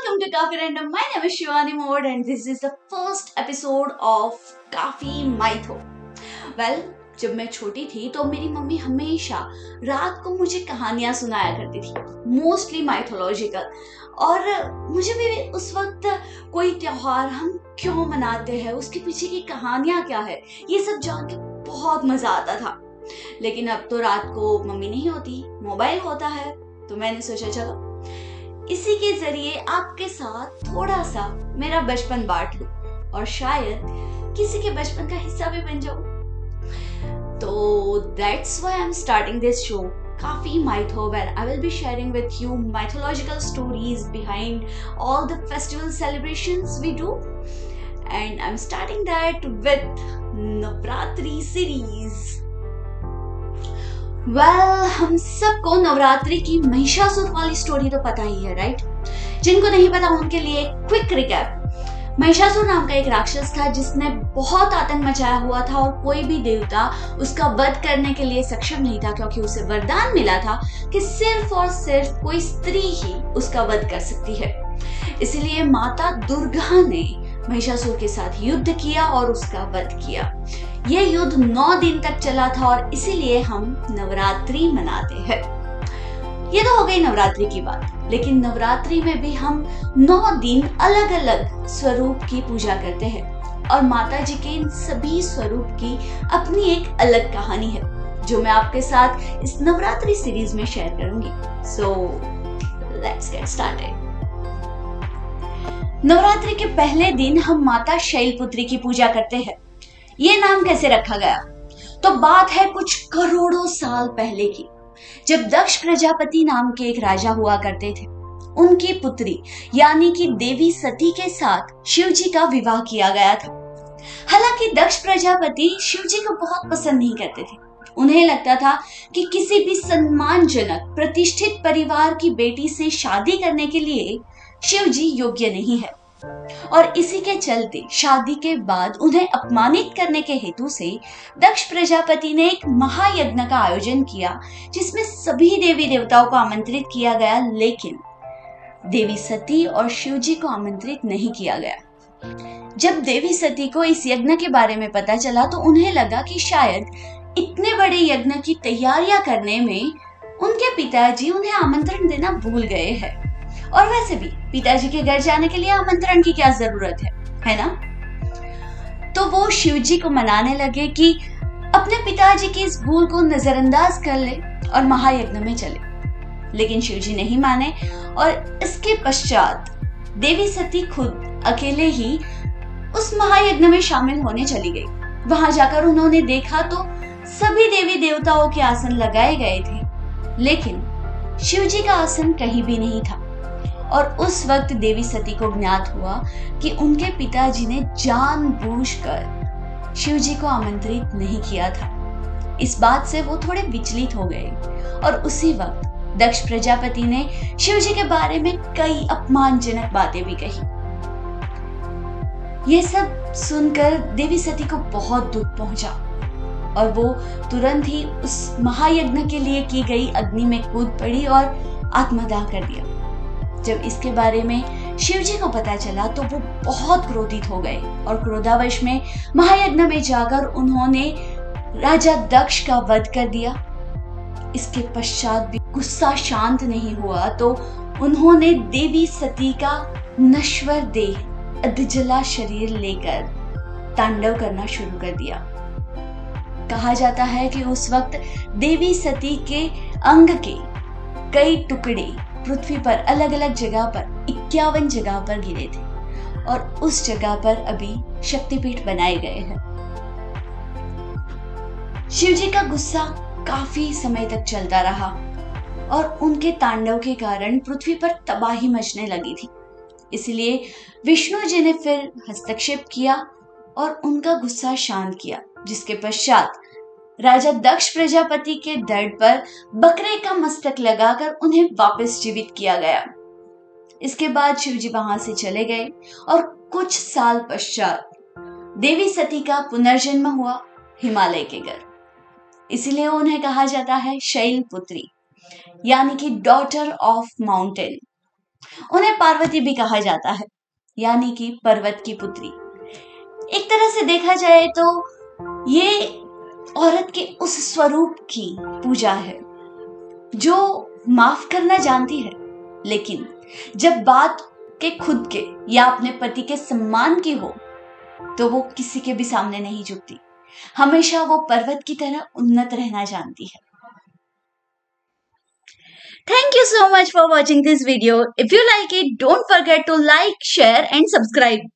welcome to Coffee Random. My name is Shivani Mode and this is the first episode of Coffee Mytho. Well, जब मैं छोटी थी तो मेरी mummy हमेशा रात को मुझे कहानियां सुनाया करती थी, मोस्टली माइथोलॉजिकल। और मुझे भी उस वक्त कोई त्योहार हम क्यों मनाते हैं, उसके पीछे की कहानियां क्या है, ये सब जान के बहुत मजा आता था। लेकिन अब तो रात को मम्मी नहीं होती, मोबाइल होता है, तो मैंने सोचा चलो इसी के जरिए आपके साथ थोड़ा सा मेरा बचपन बांट लूं और शायद किसी के बचपन का हिस्सा भी बन जाऊं। तो that's why I'm starting this show, Coffee Mytho, where I will be sharing with you mythological stories behind all the festival celebrations we do. And I'm starting that with Navratri series. हम सबको नवरात्रि की महिषासुर वाली story तो पता ही है, right? जिनको नहीं पता उनके लिए क्विक रिकैप। महिषासुर नाम का एक राक्षस था जिसने बहुत आतंक मचाया हुआ था और कोई भी देवता उसका वध करने के लिए सक्षम नहीं था, क्योंकि उसे वरदान मिला था कि सिर्फ और सिर्फ कोई स्त्री ही उसका वध कर सकती है। इसलिए माता दुर्गा ने महिषासुर के साथ युद्ध किया और उसका वध किया। यह युद्ध 9 दिन तक चला था और इसीलिए हम नवरात्रि मनाते हैं। ये तो हो गई नवरात्रि की बात, लेकिन नवरात्रि में भी हम 9 दिन अलग अलग स्वरूप की पूजा करते हैं और माता जी के इन सभी स्वरूप की अपनी एक अलग कहानी है, जो मैं आपके साथ इस नवरात्रि सीरीज में शेयर करूंगी। So let's get started. Navratri के पहले दिन हम माता शैलपुत्री की पूजा करते हैं। ये नाम कैसे रखा गया? तो बात है कुछ करोड़ों साल पहले की, जब दक्ष प्रजापति नाम के एक राजा हुआ करते थे। उनकी पुत्री यानी कि देवी सती के साथ शिव जी का विवाह किया गया था। हालांकि दक्ष प्रजापति शिव जी को बहुत पसंद नहीं करते थे। उन्हें लगता था कि किसी भी सम्मानजनक प्रतिष्ठित परिवार की बेटी से शादी करने के लिए शिव जी योग्य नहीं है, और इसी के चलते शादी के बाद उन्हें अपमानित करने के हेतु से दक्ष प्रजापति ने एक महायज्ञ का आयोजन किया, जिसमें सभी देवी देवताओं को आमंत्रित किया गया, लेकिन देवी सती और शिव जी को आमंत्रित नहीं किया गया। जब देवी सती को इस यज्ञ के बारे में पता चला तो उन्हें लगा कि शायद इतने बड़े यज्ञ की तैयारियां करने में उनके पिताजी उन्हें आमंत्रण देना भूल गए हैं, और वैसे भी पिताजी के घर जाने के लिए आमंत्रण की क्या जरूरत है ना? तो वो शिव जी को मनाने लगे कि अपने पिताजी की इस भूल को नजरअंदाज कर ले और महायज्ञ में चले। लेकिन शिव जी नहीं माने और इसके पश्चात देवी सती खुद अकेले ही उस महायज्ञ में शामिल होने चली गई। वहां जाकर उन्होंने देखा तो सभी देवी देवताओं के आसन लगाए गए थे, लेकिन शिव जी का आसन कहीं भी नहीं था। और उस वक्त देवी सती को ज्ञात हुआ कि उनके पिताजी ने जानबूझकर शिव जी को आमंत्रित नहीं किया था। इस बात से वो थोड़े विचलित हो गए और उसी वक्त दक्ष प्रजापति ने शिव जी के बारे में कई अपमानजनक बातें भी कही। ये सब सुनकर देवी सती को बहुत दुख पहुंचा और वो तुरंत ही उस महायज्ञ के लिए की गई अग्नि में कूद पड़ी और आत्मदाह कर दिया। जब इसके बारे में शिव जी को पता चला तो वो बहुत क्रोधित हो गए और क्रोधावश में महायज्ञ में जाकर उन्होंने राजा दक्ष का वध कर दिया। इसके पश्चात भी गुस्सा शांत नहीं हुआ तो उन्होंने देवी सती का नश्वर देह अधजला शरीर लेकर तांडव करना शुरू कर दिया। कहा जाता है कि उस वक्त देवी सती के अंग के कई टुकड़े पृथ्वी पर अलग अलग जगह पर 51 जगह पर गिरे थे और उस जगह पर अभी शक्तिपीठ बनाए गए हैं। शिव जी का गुस्सा काफी समय तक चलता रहा और उनके तांडव के कारण पृथ्वी पर तबाही मचने लगी थी। इसलिए विष्णु जी ने फिर हस्तक्षेप किया और उनका गुस्सा शांत किया, जिसके पश्चात राजा दक्ष प्रजापति के धड़ पर बकरे का मस्तक लगाकर उन्हें वापस जीवित किया गया। इसके बाद शिव जी वहां से चले गए और कुछ साल पश्चात देवी सती का पुनर्जन्म हुआ हिमालय के घर। इसलिए उन्हें कहा जाता है शैलपुत्री, यानी कि डॉटर ऑफ माउंटेन। उन्हें पार्वती भी कहा जाता है, यानी कि पर्वत की पुत्री। एक तरह से देखा जाए तो ये औरत के उस स्वरूप की पूजा है जो माफ करना जानती है, लेकिन जब बात के खुद के या अपने पति के सम्मान की हो तो वो किसी के भी सामने नहीं झुकती। हमेशा वो पर्वत की तरह उन्नत रहना जानती है। Thank you so much for watching this video. If you like it, don't forget to like, share and subscribe.